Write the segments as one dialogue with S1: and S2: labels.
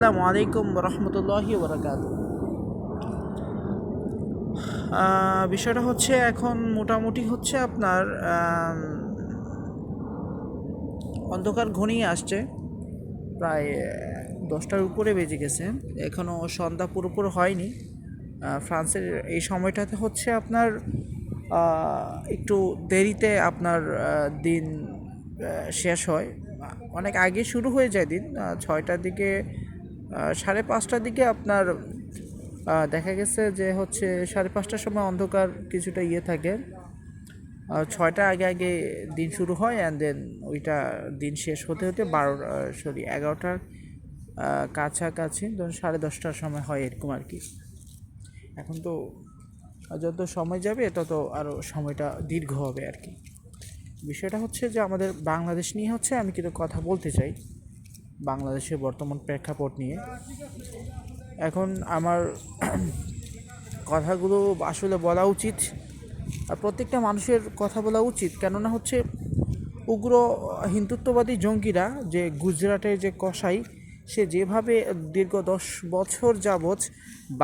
S1: আসসালামু আলাইকুম রহমতুল্লাহি বরকাত। বিষয়টা হচ্ছে এখন মোটামুটি হচ্ছে আপনার অন্ধকার ঘনিয়ে আসছে, প্রায় 10টার উপরে বেজে গেছে, এখনও সন্ধ্যা পুরোপুরি হয়নি। ফ্রান্সের এই সময়টাতে হচ্ছে আপনার একটু দেরিতে আপনার দিন শেষ হয়। অনেক আগে শুরু হয়ে যায় দিন, 6টার দিকে, 5:30টার দিকে আপনার দেখা গেছে যে হচ্ছে 5:30টার সময় অন্ধকার কিছুটা থাকে। 6টার আগে আগে দিন শুরু হয়, অ্যান্ড দেন ওইটা দিন শেষ হতে হতে 11টার কাছাকাছি, ধরুন 10:30টার সময় হয়, এরকম আর কি। এখন তো যত সময় যাবে তত আরও সময়টা দীর্ঘ হবে আর কি। বিষয়টা হচ্ছে যে আমাদের বাংলাদেশ নিয়ে হচ্ছে আমি কিন্তু কথা বলতে চাই, বাংলাদেশের বর্তমান প্রেক্ষাপট নিয়ে। এখন আমার কথাগুলো আসলে বলা উচিত, প্রত্যেকটা মানুষের কথা বলা উচিত, কেননা হচ্ছে উগ্র হিন্দুত্ববাদী জঙ্গিরা, যে গুজরাটের যে কসাই, সে যেভাবে দীর্ঘ 10 বছর যাবৎ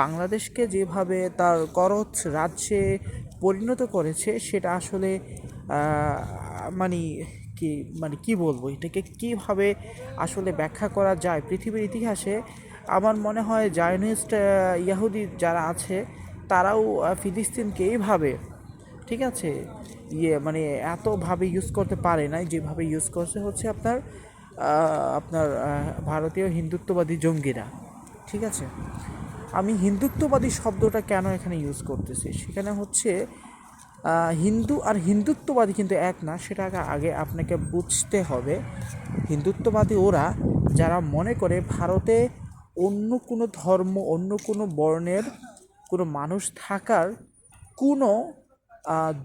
S1: বাংলাদেশকে যেভাবে তার করদ রাজ্যে পরিণত করেছে, সেটা আসলে মানে কি কি বলবো, এটাকে কীভাবে আসলে ব্যাখ্যা করা যায় পৃথিবীর ইতিহাসে। আমার মনে হয় জায়নিস্ট ইয়াহুদি যারা আছে, তারাও ফিলিস্তিনকে এইভাবে, ঠিক আছে, এতভাবে ইউজ করতে পারে না যেভাবে ইউজ করছে হচ্ছে আপনার ভারতীয় হিন্দুত্ববাদী জঙ্গিরা। ঠিক আছে, আমি হিন্দুত্ববাদী শব্দটা কেন এখানে ইউজ করতেছি, সেখানে হচ্ছে হিন্দু আর হিন্দুত্ববাদী কিন্তু এক না, সেটা আগে আপনাকে বুঝতে হবে। হিন্দুত্ববাদী ওরা যারা মনে করে ভারতে অন্য কোনো ধর্ম, অন্য কোনো বর্ণের কোনো মানুষ থাকার কোনো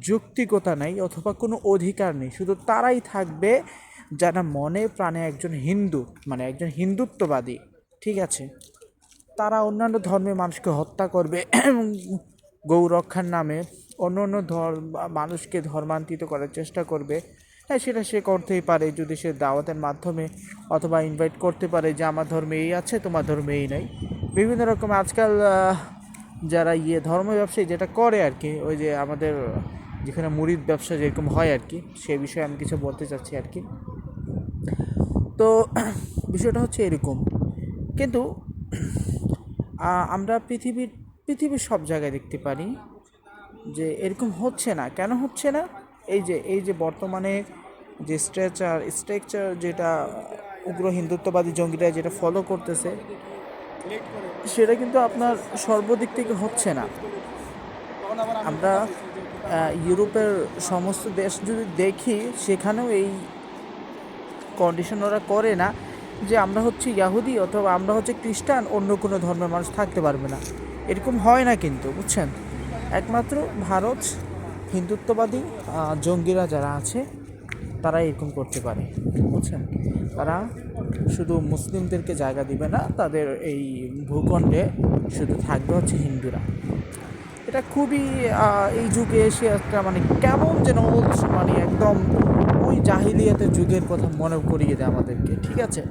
S1: যৌক্তিকতা নেই অথবা কোনো অধিকার নেই, শুধু তারাই থাকবে যারা মনে প্রাণে একজন হিন্দু, একজন হিন্দুত্ববাদী। ঠিক আছে, তারা অন্যান্য ধর্মের মানুষকে হত্যা করবে গৌ রক্ষার নামে, অন্য অন্য মানুষকে ধর্মান্তরিত করার চেষ্টা করবে। হ্যাঁ, সেটা সে করতেই পারে যদি সে দাওয়াতের মাধ্যমে, অথবা ইনভাইট করতে পারে যে আমার ধর্মে এই আছে, তোমার ধর্মে এই নাই। বিভিন্ন রকম আজকাল যারা ধর্ম ব্যবসায়ী যেটা করে আর কি, ওই যে আমাদের যেখানে মুরিদ ব্যবসা যেরকম হয় আর কি, সে বিষয়ে আমি কিছু বলতে চাচ্ছি আর কি। তো বিষয়টা হচ্ছে এরকম, কিন্তু আমরা পৃথিবীর সব জায়গায় দেখতে পারি যে এরকম হচ্ছে না। কেন হচ্ছে না? এই যে বর্তমানে যে স্ট্রাকচার যেটা উগ্র হিন্দুত্ববাদী জঙ্গিরা যেটা ফলো করতেছে, সেটা কিন্তু আপনার সর্বদিক থেকে হচ্ছে না। আমরা ইউরোপের সমস্ত দেশ যদি দেখি, সেখানেও এই কন্ডিশন ওরা করে না যে আমরা হচ্ছে ইয়াহুদি অথবা আমরা হচ্ছে খ্রিস্টান, অন্য কোনো ধর্মের মানুষ থাকতে পারবে না, এরকম হয় না কিন্তু, বুঝছেন। একমাত্র ভারত হিন্দুত্ববাদী জঙ্গিরা যারা আছে, তারা এরকম করতে পারে, বুঝছেন। তারা শুধু মুসলিমদেরকে জায়গা দিবে না, তাদের এই ভূখণ্ডে শুধু থাকবে হচ্ছে হিন্দুরা। এটা খুবই এই যুগে এসে একটা কেমন যেন একদম ওই জাহিলিয়াতের যুগের কথা মনে করিয়ে দেয় আমাদেরকে। ঠিক আছে,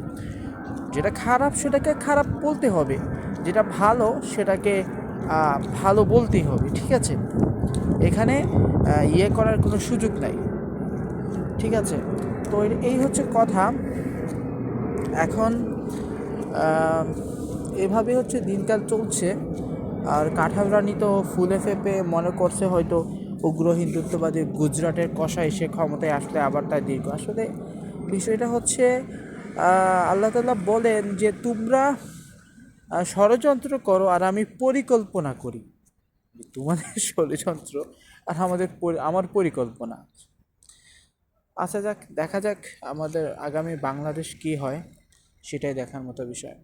S1: যেটা খারাপ সেটাকে খারাপ বলতে হবে, যেটা ভালো সেটাকে ভালো বলতেই হবে। ঠিক আছে, এখানে করার কোনো সুযোগ নাই। ঠিক আছে, তো এই হচ্ছে কথা। এখন এভাবে হচ্ছে দিনকাল চলছে, আর কাঁঠাল রানী তো ফুলে ফেপে মনে করছে হয়তো উগ্র হিন্দুত্ববাদী গুজরাটের কসাই সে ক্ষমতায় আসলে আবার তাই দীর্ঘ। আসলে বিষয়টা হচ্ছে আল্লাহ তাআলা বলেন যে তোমরা ষড়যন্ত্র করো আর আমি পরিকল্পনা করি। তোমাদের ষড়যন্ত্র আর আমার পরিকল্পনা। আচ্ছা, যাক, দেখা যাক আমাদের আগামী বাংলাদেশ কী হয়, সেটাই দেখার মতো বিষয়।